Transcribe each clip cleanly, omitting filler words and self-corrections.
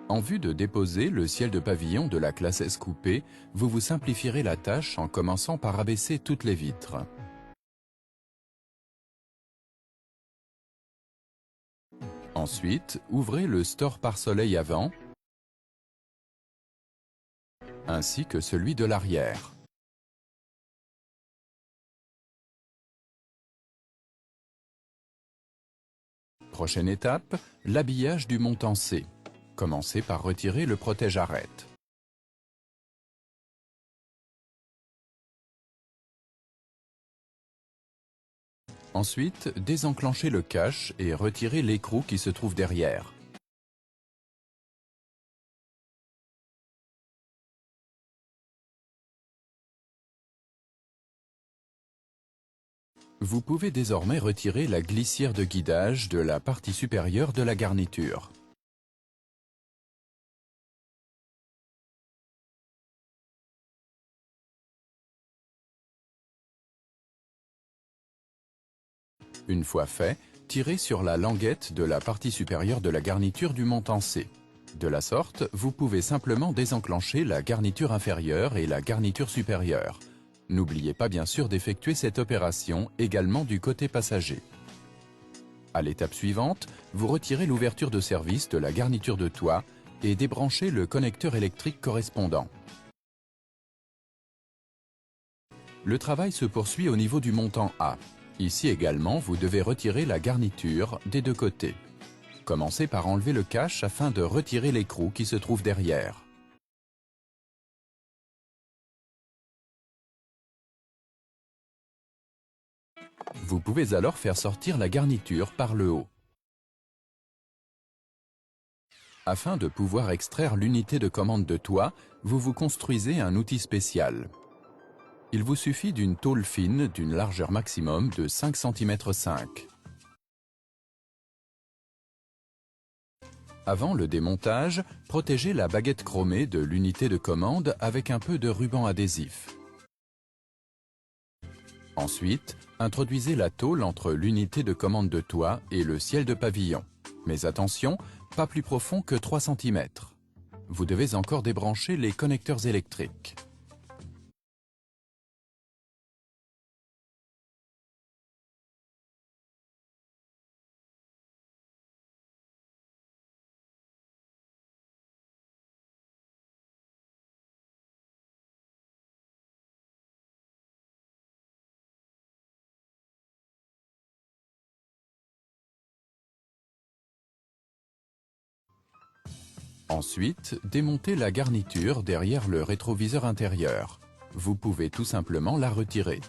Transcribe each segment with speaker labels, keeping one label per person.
Speaker 1: En vue de déposer le ciel de pavillon de la classe S coupé, vous vous simplifierez la tâche en commençant par abaisser toutes les vitres. Ensuite, ouvrez le store pare-soleil avant, ainsi que celui de l'arrière. Prochaine étape, l'habillage du montant C. Commencez par retirer le protège-arête. Ensuite, désenclenchez le cache et retirez l'écrou qui se trouve derrière. Vous pouvez désormais retirer la glissière de guidage de la partie supérieure de la garniture. Une fois fait, tirez sur la languette de la partie supérieure de la garniture du montant C. De la sorte, vous pouvez simplement désenclencher la garniture inférieure et la garniture supérieure. N'oubliez pas bien sûr d'effectuer cette opération également du côté passager. À l'étape suivante, vous retirez l'ouverture de service de la garniture de toit et débranchez le connecteur électrique correspondant. Le travail se poursuit au niveau du montant A. Ici également, vous devez retirer la garniture des deux côtés. Commencez par enlever le cache afin de retirer l'écrou qui se trouve derrière. Vous pouvez alors faire sortir la garniture par le haut. Afin de pouvoir extraire l'unité de commande de toit, vous vous construisez un outil spécial. Il vous suffit d'une tôle fine d'une largeur maximum de 5 cm 5. Avant le démontage, protégez la baguette chromée de l'unité de commande avec un peu de ruban adhésif. Ensuite, introduisez la tôle entre l'unité de commande de toit et le ciel de pavillon. Mais attention, pas plus profond que 3 cm. Vous devez encore débrancher les connecteurs électriques. Ensuite, démontez la garniture derrière le rétroviseur intérieur. Vous pouvez tout simplement la retirer.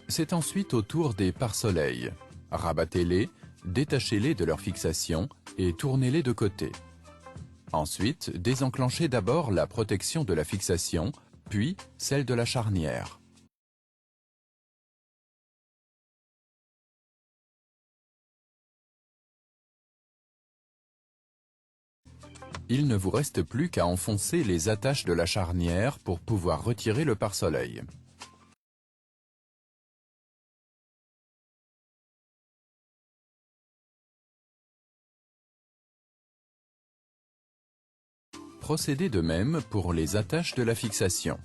Speaker 1: C'est ensuite au tour des pare-soleil. Rabattez-les, détachez-les de leur fixation et tournez-les de côté. Ensuite, désenclenchez d'abord la protection de la fixation, puis celle de la charnière. Il ne vous reste plus qu'à enfoncer les attaches de la charnière pour pouvoir retirer le pare-soleil. Procédez de même pour les attaches de la fixation.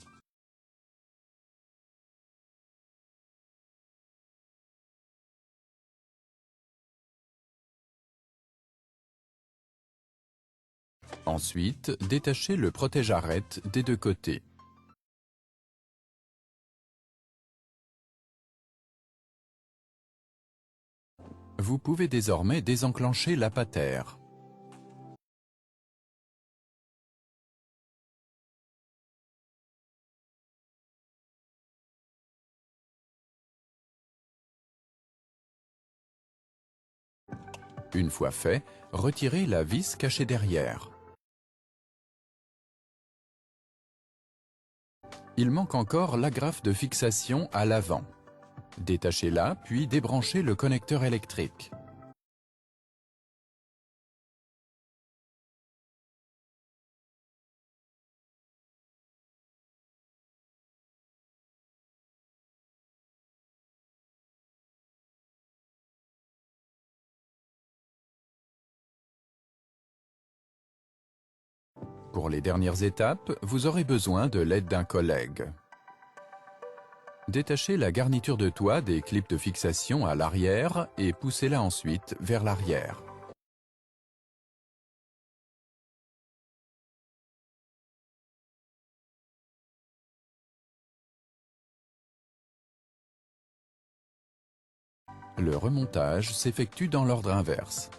Speaker 1: Ensuite, détachez le protège-arête des deux côtés. Vous pouvez désormais désenclencher la patère. Une fois fait, retirez la vis cachée derrière. Il manque encore l'agrafe de fixation à l'avant. Détachez-la, puis débranchez le connecteur électrique. Pour les dernières étapes, vous aurez besoin de l'aide d'un collègue. Détachez la garniture de toit des clips de fixation à l'arrière et poussez-la ensuite vers l'arrière. Le remontage s'effectue dans l'ordre inverse.